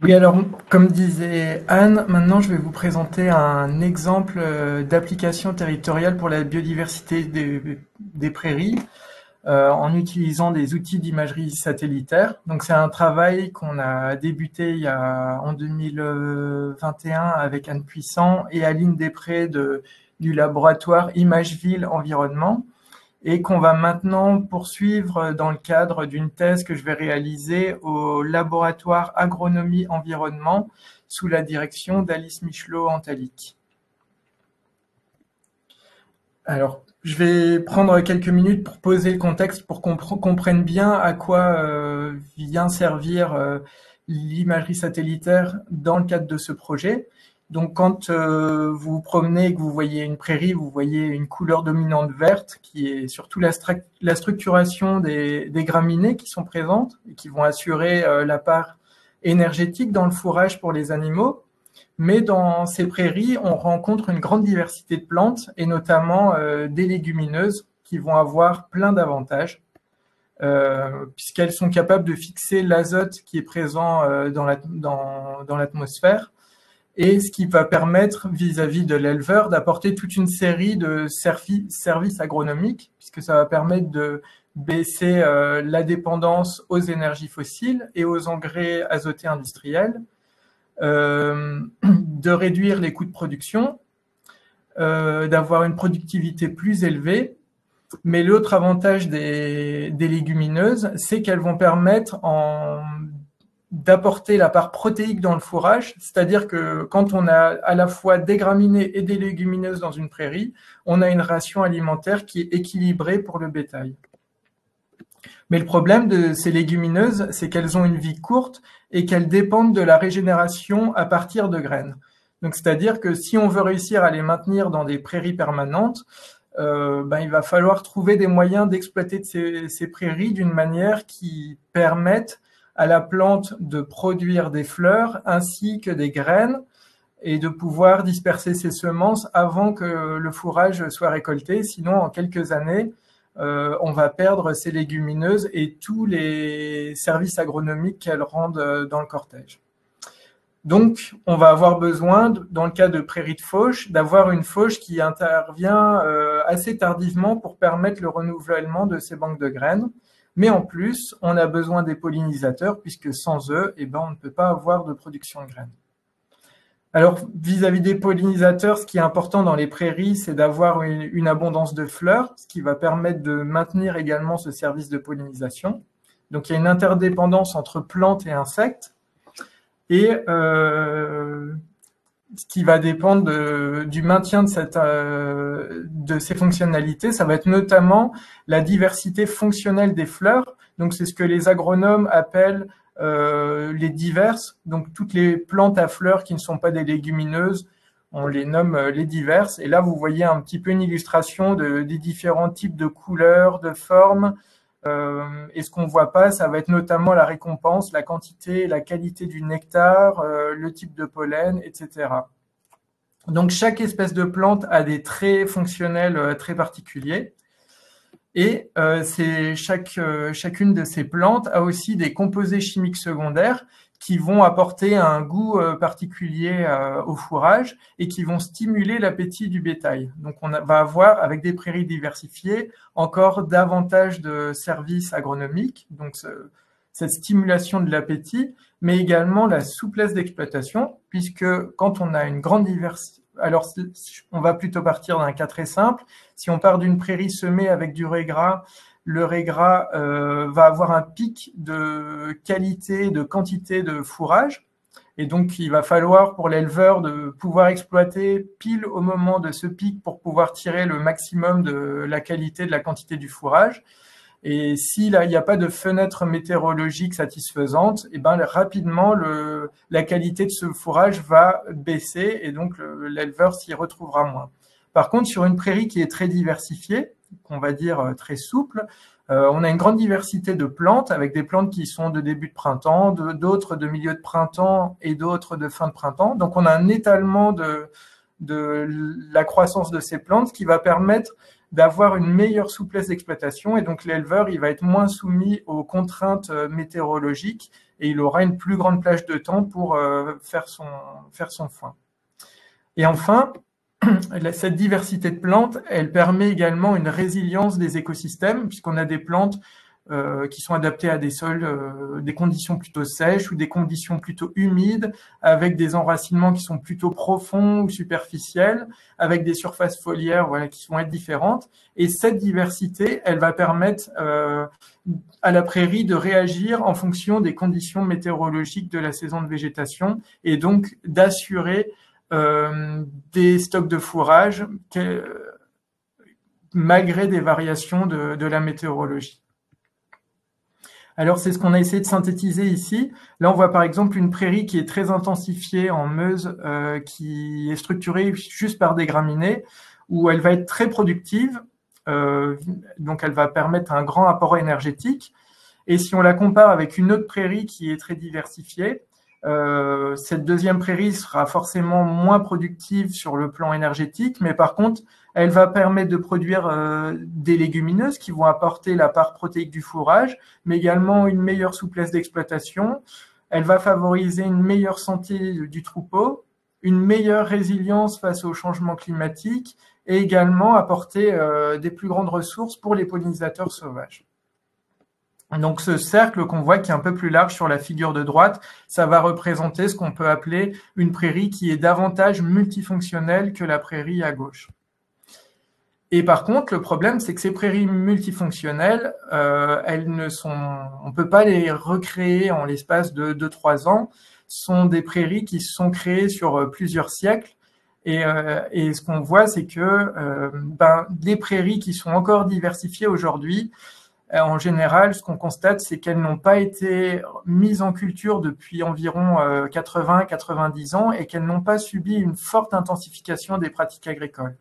Oui, alors, comme disait Anne, maintenant je vais vous présenter un exemple d'application territoriale pour la biodiversité des prairies en utilisant des outils d'imagerie satellitaire. Donc c'est un travail qu'on a débuté en 2021 avec Anne Puissant et Aline Després du laboratoire Imageville Environnement, et qu'on va maintenant poursuivre dans le cadre d'une thèse que je vais réaliser au laboratoire Agronomie Environnement sous la direction d'Alice Michelot-Antalic. Alors, je vais prendre quelques minutes pour poser le contexte pour qu'on comprenne bien à quoi vient servir l'imagerie satellitaire dans le cadre de ce projet. Donc, quand vous vous promenez et que vous voyez une prairie, vous voyez une couleur dominante verte qui est surtout la structuration des graminées qui sont présentes et qui vont assurer la part énergétique dans le fourrage pour les animaux. Mais dans ces prairies, on rencontre une grande diversité de plantes et notamment des légumineuses qui vont avoir plein d'avantages puisqu'elles sont capables de fixer l'azote qui est présent dans l'atmosphère, et ce qui va permettre vis-à-vis de l'éleveur d'apporter toute une série de services agronomiques, puisque ça va permettre de baisser la dépendance aux énergies fossiles et aux engrais azotés industriels, de réduire les coûts de production, d'avoir une productivité plus élevée. Mais l'autre avantage des légumineuses, c'est qu'elles vont permettre d'apporter la part protéique dans le fourrage, c'est-à-dire que quand on a à la fois des graminées et des légumineuses dans une prairie, on a une ration alimentaire qui est équilibrée pour le bétail. Mais le problème de ces légumineuses, c'est qu'elles ont une vie courte et qu'elles dépendent de la régénération à partir de graines. Donc, c'est-à-dire que si on veut réussir à les maintenir dans des prairies permanentes, il va falloir trouver des moyens d'exploiter ces prairies d'une manière qui permette à la plante de produire des fleurs ainsi que des graines et de pouvoir disperser ses semences avant que le fourrage soit récolté. Sinon, en quelques années, on va perdre ces légumineuses et tous les services agronomiques qu'elles rendent dans le cortège. Donc, on va avoir besoin, dans le cas de prairies de fauche, d'avoir une fauche qui intervient assez tardivement pour permettre le renouvellement de ces banques de graines. Mais en plus, on a besoin des pollinisateurs, puisque sans eux, on ne peut pas avoir de production de graines. Alors, vis-à-vis des pollinisateurs, ce qui est important dans les prairies, c'est d'avoir une abondance de fleurs, ce qui va permettre de maintenir également ce service de pollinisation. Donc, il y a une interdépendance entre plantes et insectes. Et ce qui va dépendre du maintien de ces fonctionnalités, ça va être notamment la diversité fonctionnelle des fleurs. Donc, c'est ce que les agronomes appellent les diverses. Donc, toutes les plantes à fleurs qui ne sont pas des légumineuses, on les nomme les diverses. Et là, vous voyez un petit peu une illustration des différents types de couleurs, de formes. Et ce qu'on ne voit pas, ça va être notamment la récompense, la quantité et la qualité du nectar, le type de pollen, etc. Donc, chaque espèce de plante a des traits fonctionnels très particuliers. Et chacune de ces plantes a aussi des composés chimiques secondaires qui vont apporter un goût particulier au fourrage et qui vont stimuler l'appétit du bétail. Donc, on va avoir, avec des prairies diversifiées, encore davantage de services agronomiques, donc cette stimulation de l'appétit, mais également la souplesse d'exploitation, puisque quand on a une grande diversité, alors on va plutôt partir d'un cas très simple. Si on part d'une prairie semée avec du raies-gras, le raies-gras va avoir un pic de qualité, de quantité de fourrage. Et donc, il va falloir pour l'éleveur de pouvoir exploiter pile au moment de ce pic pour pouvoir tirer le maximum de la qualité, de la quantité du fourrage. Et si là, il n'y a pas de fenêtre météorologique satisfaisante, rapidement, la qualité de ce fourrage va baisser et donc l'éleveur s'y retrouvera moins. Par contre, sur une prairie qui est très diversifiée, qu'on va dire très souple, on a une grande diversité de plantes, avec des plantes qui sont de début de printemps, d'autres de milieu de printemps et d'autres de fin de printemps. Donc, on a un étalement de la croissance de ces plantes qui va permettre d'avoir une meilleure souplesse d'exploitation, et donc l'éleveur il va être moins soumis aux contraintes météorologiques et il aura une plus grande plage de temps pour faire son foin. Et enfin, cette diversité de plantes, elle permet également une résilience des écosystèmes, puisqu'on a des plantes qui sont adaptées à des sols, des conditions plutôt sèches ou des conditions plutôt humides, avec des enracinements qui sont plutôt profonds ou superficiels, avec des surfaces foliaires qui vont être différentes. Et cette diversité, elle va permettre à la prairie de réagir en fonction des conditions météorologiques de la saison de végétation et donc d'assurer des stocks de fourrage malgré des variations de la météorologie. Alors, c'est ce qu'on a essayé de synthétiser ici. Là, on voit par exemple une prairie qui est très intensifiée en Meuse, qui est structurée juste par des graminées, où elle va être très productive, donc elle va permettre un grand apport énergétique. Et si on la compare avec une autre prairie qui est très diversifiée, cette deuxième prairie sera forcément moins productive sur le plan énergétique, mais par contre, elle va permettre de produire des légumineuses qui vont apporter la part protéique du fourrage, mais également une meilleure souplesse d'exploitation. Elle va favoriser une meilleure santé du troupeau, une meilleure résilience face au changement climatique et également apporter des plus grandes ressources pour les pollinisateurs sauvages. Donc ce cercle qu'on voit qui est un peu plus large sur la figure de droite, ça va représenter ce qu'on peut appeler une prairie qui est davantage multifonctionnelle que la prairie à gauche. Et par contre, le problème, c'est que ces prairies multifonctionnelles, on ne peut pas les recréer en l'espace de 2-3 ans. Ce sont des prairies qui se sont créées sur plusieurs siècles. Et ce qu'on voit, c'est que les prairies qui sont encore diversifiées aujourd'hui, en général, ce qu'on constate, c'est qu'elles n'ont pas été mises en culture depuis environ 80-90 ans et qu'elles n'ont pas subi une forte intensification des pratiques agricoles.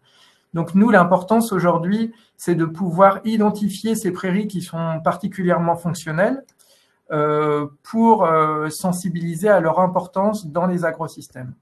Donc nous, l'importance aujourd'hui, c'est de pouvoir identifier ces prairies qui sont particulièrement fonctionnelles pour sensibiliser à leur importance dans les agrosystèmes.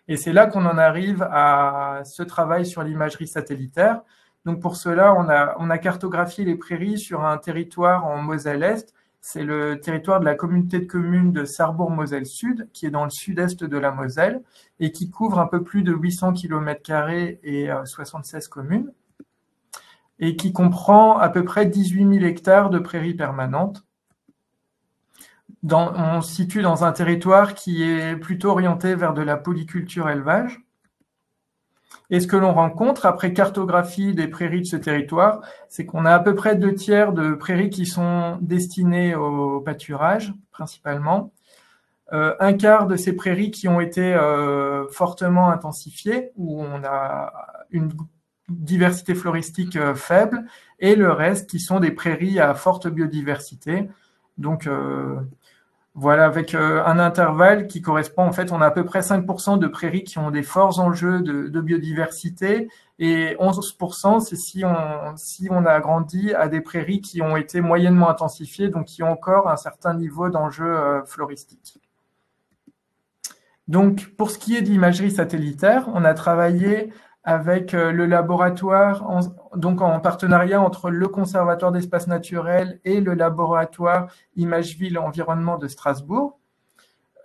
Et c'est là qu'on en arrive à ce travail sur l'imagerie satellitaire. Donc pour cela, on a cartographié les prairies sur un territoire en Moselle-Est. C'est le territoire de la communauté de communes de Sarrebourg-Moselle-Sud, qui est dans le sud-est de la Moselle et qui couvre un peu plus de 800 km² et 76 communes, et qui comprend à peu près 18 000 hectares de prairies permanentes. On se situe dans un territoire qui est plutôt orienté vers de la polyculture-élevage. Et ce que l'on rencontre après cartographie des prairies de ce territoire, c'est qu'on a à peu près 2/3 de prairies qui sont destinées au pâturage, principalement. Un quart de ces prairies qui ont été fortement intensifiées, où on a une diversité floristique faible, et le reste qui sont des prairies à forte biodiversité. Donc, voilà, avec un intervalle qui correspond, en fait, on a à peu près 5% de prairies qui ont des forts enjeux de biodiversité et 11%, c'est si on a agrandi à des prairies qui ont été moyennement intensifiées, donc qui ont encore un certain niveau d'enjeu floristique. Donc, pour ce qui est de l'imagerie satellitaire, on a travaillé avec le laboratoire, donc en partenariat entre le Conservatoire d'espaces naturels et le laboratoire Imageville Environnement de Strasbourg.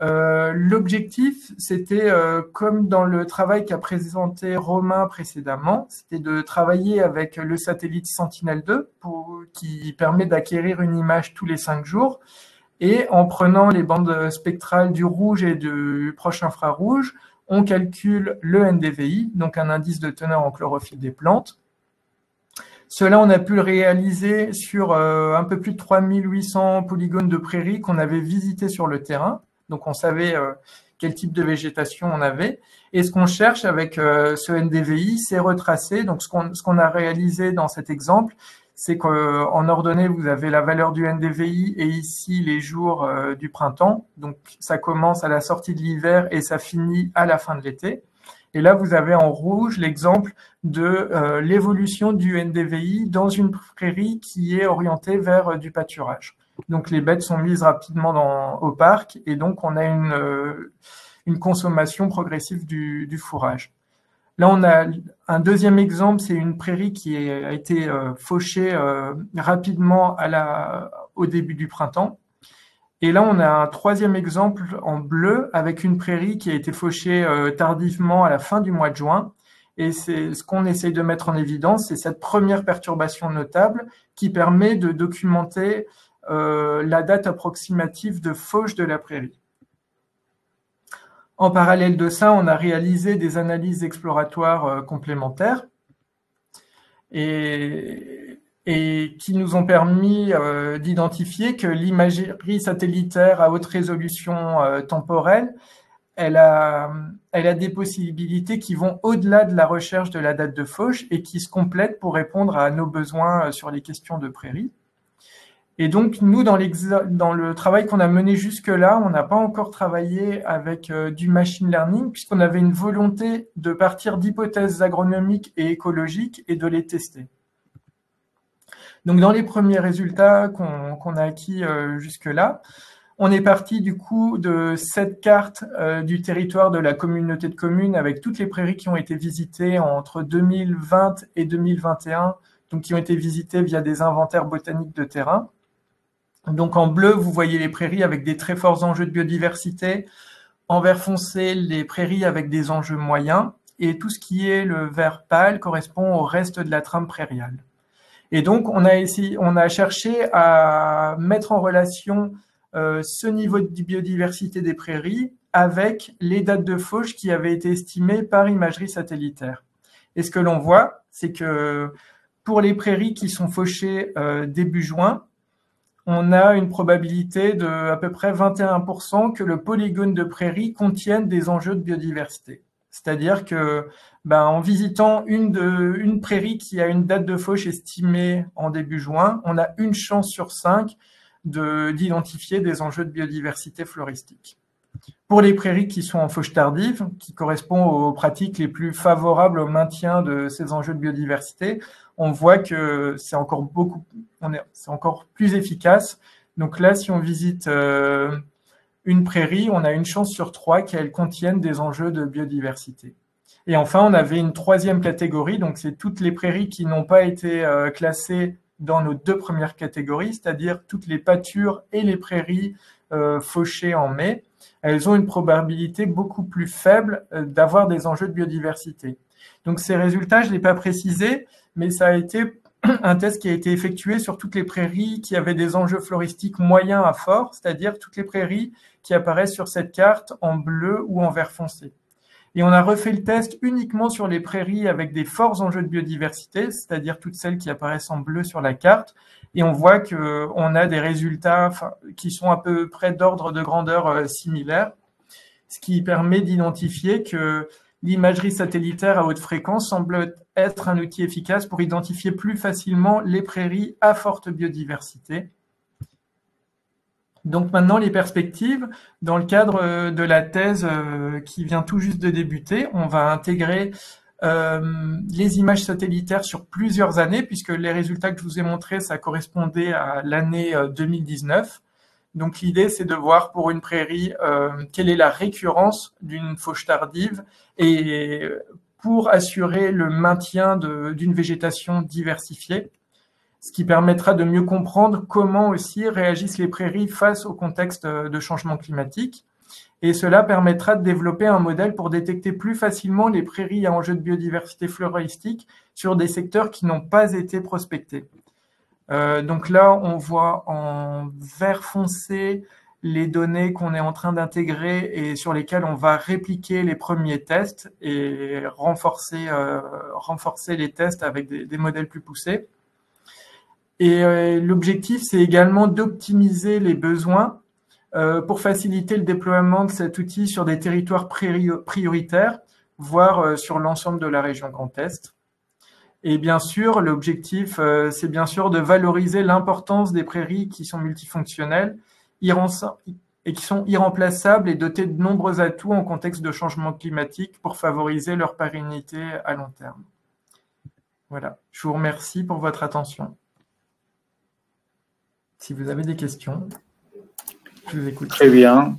L'objectif, c'était, comme dans le travail qu'a présenté Romain précédemment, c'était de travailler avec le satellite Sentinel-2 qui permet d'acquérir une image tous les 5 jours. Et en prenant les bandes spectrales du rouge et du proche infrarouge, on calcule le NDVI, donc un indice de teneur en chlorophylle des plantes. Cela, on a pu le réaliser sur un peu plus de 3800 polygones de prairies qu'on avait visités sur le terrain. Donc, on savait quel type de végétation on avait. Et ce qu'on cherche avec ce NDVI, c'est retracer. Donc, ce qu'on a réalisé dans cet exemple, c'est qu'en ordonnée, vous avez la valeur du NDVI et ici les jours du printemps. Donc, ça commence à la sortie de l'hiver et ça finit à la fin de l'été. Et là, vous avez en rouge l'exemple de l'évolution du NDVI dans une prairie qui est orientée vers du pâturage. Donc, les bêtes sont mises rapidement au parc et donc on a une consommation progressive du fourrage. Là, on a un deuxième exemple, c'est une prairie qui a été fauchée rapidement au début du printemps. Et là, on a un troisième exemple en bleu avec une prairie qui a été fauchée tardivement à la fin du mois de juin. Et c'est ce qu'on essaye de mettre en évidence, c'est cette première perturbation notable qui permet de documenter la date approximative de fauche de la prairie. En parallèle de ça, on a réalisé des analyses exploratoires complémentaires et qui nous ont permis d'identifier que l'imagerie satellitaire à haute résolution temporelle, elle a des possibilités qui vont au-delà de la recherche de la date de fauche et qui se complètent pour répondre à nos besoins sur les questions de prairies. Et donc, nous, dans le travail qu'on a mené jusque-là, on n'a pas encore travaillé avec du machine learning, puisqu'on avait une volonté de partir d'hypothèses agronomiques et écologiques et de les tester. Donc, dans les premiers résultats qu'on a acquis jusque-là, on est parti du coup de cette carte du territoire de la communauté de communes avec toutes les prairies qui ont été visitées entre 2020 et 2021, donc qui ont été visitées via des inventaires botaniques de terrain. Donc en bleu, vous voyez les prairies avec des très forts enjeux de biodiversité. En vert foncé, les prairies avec des enjeux moyens. Et tout ce qui est le vert pâle correspond au reste de la trame prairiale. Et donc, on a cherché à mettre en relation ce niveau de biodiversité des prairies avec les dates de fauche qui avaient été estimées par imagerie satellitaire. Et ce que l'on voit, c'est que pour les prairies qui sont fauchées début juin, on a une probabilité de à peu près 21% que le polygone de prairie contienne des enjeux de biodiversité. C'est-à-dire que, en visitant une prairie qui a une date de fauche estimée en début juin, on a une chance sur 5 d'identifier des enjeux de biodiversité floristique. Pour les prairies qui sont en fauche tardive, qui correspondent aux pratiques les plus favorables au maintien de ces enjeux de biodiversité, on voit que c'est encore plus efficace. Donc là, si on visite une prairie, on a une chance sur 3 qu'elle contienne des enjeux de biodiversité. Et enfin, on avait une troisième catégorie, donc c'est toutes les prairies qui n'ont pas été classées dans nos 2 premières catégories, c'est-à-dire toutes les pâtures et les prairies fauchées en mai. Elles ont une probabilité beaucoup plus faible d'avoir des enjeux de biodiversité. Donc ces résultats, je ne l'ai pas précisé, mais ça a été un test qui a été effectué sur toutes les prairies qui avaient des enjeux floristiques moyens à forts, c'est-à-dire toutes les prairies qui apparaissent sur cette carte en bleu ou en vert foncé. Et on a refait le test uniquement sur les prairies avec des forts enjeux de biodiversité, c'est-à-dire toutes celles qui apparaissent en bleu sur la carte. Et on voit qu'on a des résultats qui sont à peu près d'ordre de grandeur similaire, ce qui permet d'identifier que l'imagerie satellitaire à haute fréquence semble être un outil efficace pour identifier plus facilement les prairies à forte biodiversité. Donc maintenant, les perspectives, dans le cadre de la thèse qui vient tout juste de débuter, on va intégrer les images satellitaires sur plusieurs années, puisque les résultats que je vous ai montrés, ça correspondait à l'année 2019. Donc l'idée, c'est de voir pour une prairie quelle est la récurrence d'une fauche tardive et pour assurer le maintien d'une végétation diversifiée, ce qui permettra de mieux comprendre comment aussi réagissent les prairies face au contexte de changement climatique. Et cela permettra de développer un modèle pour détecter plus facilement les prairies à enjeu de biodiversité floristique sur des secteurs qui n'ont pas été prospectés. Donc là, on voit en vert foncé les données qu'on est en train d'intégrer et sur lesquelles on va répliquer les premiers tests et renforcer les tests avec des modèles plus poussés. Et l'objectif, c'est également d'optimiser les besoins pour faciliter le déploiement de cet outil sur des territoires prioritaires, voire sur l'ensemble de la région Grand Est. Et bien sûr, l'objectif, c'est bien sûr de valoriser l'importance des prairies qui sont multifonctionnelles et qui sont irremplaçables et dotées de nombreux atouts en contexte de changement climatique pour favoriser leur pérennité à long terme. Voilà, je vous remercie pour votre attention. Si vous avez des questions, je vous écoute. Très bien.